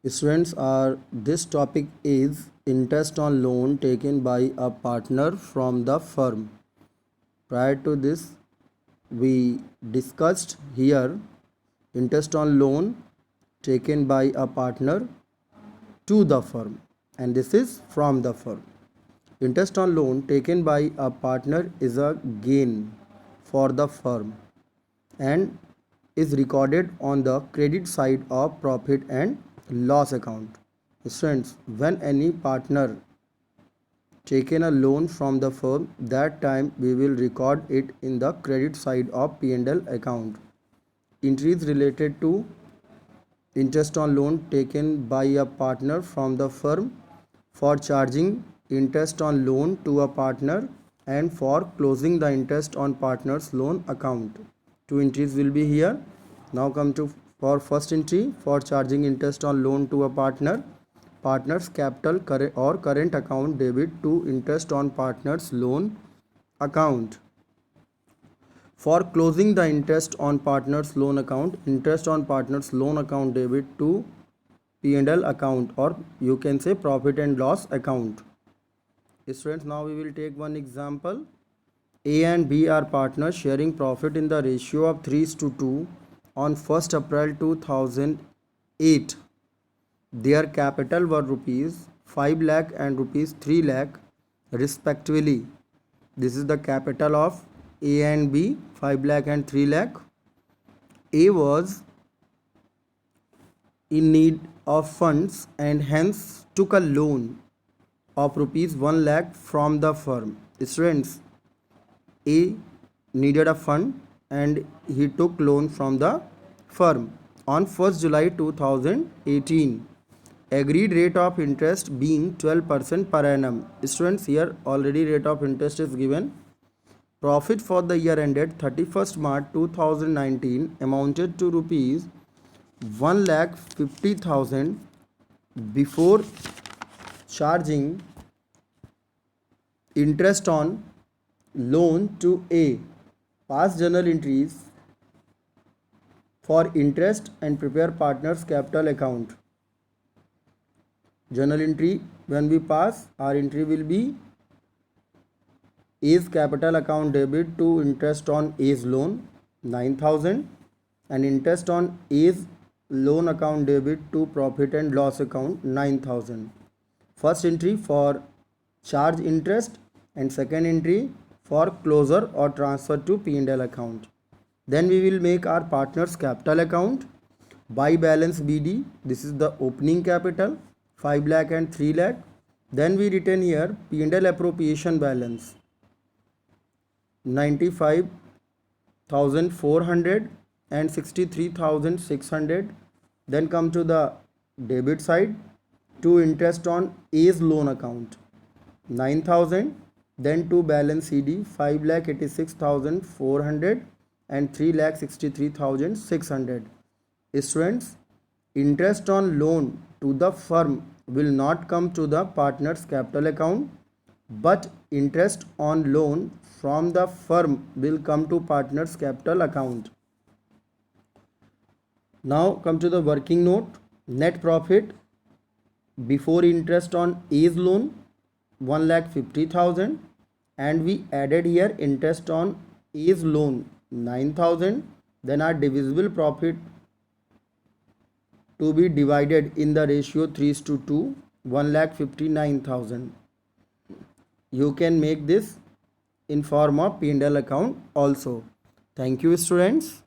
Students, are this topic is interest on loan taken by a partner from the firm. Prior to this, we discussed here interest on loan taken by a partner to the firm, and this is from the firm. Interest on loan taken by a partner is a gain for the firm and is recorded on the credit side of profit and loss account. Students, when any partner taken a loan from the firm, that time we will record it in the credit side of P&L account. Entries related to interest on loan taken by a partner from the firm, for charging interest on loan to a partner, and for closing the interest on partner's loan account. Two entries will be here. Now come to for first entry, for charging interest on loan to a partner's capital or current account debit to interest on partner's loan account. For closing the interest on partner's loan account, interest on partner's loan account debit to P&L account, or you can say profit and loss account. Students, now we will take one example. A and B are partners sharing profit in the ratio of 3:2 on 1st April 2008. Their capital were rupees 5 lakh and rupees 3 lakh respectively. This is the capital of A and B, 5 lakh and 3 lakh. A was in need of funds and hence took a loan of rupees 1 lakh from the firm. Students, A needed a fund and he took loan from the firm on 1st July 2018. Agreed rate of interest being 12% per annum. Students, here already rate of interest is given. Profit for the year ended 31st March 2019 amounted to rupees 1,50,000 before charging interest on loan to A. Pass journal entries for interest and prepare partner's capital account. Journal entry, when we pass, our entry will be A's capital account debit to interest on A's loan 9,000 and interest on A's loan account debit to profit and loss account 9,000. First entry for charge interest and second entry for closure or transfer to P&L account. Then we will make our partner's capital account. By balance BD, this is the opening capital 5 lakh and 3 lakh. Then we return here P&L appropriation balance 95,400 and 63,600. Then come to the debit side to interest on A's loan account 9,000. Then to balance CD 5,86,400 and 3,63,600. Students, interest on loan to the firm will not come to the partner's capital account, but interest on loan from the firm will come to partner's capital account. Now come to the working note. Net profit before interest on A's loan 1,50,000 and we added here interest on A's loan 9,000. Then our divisible profit to be divided in the ratio 3:2, 1,59,000. You can make this in form of P&L account also. Thank you, students.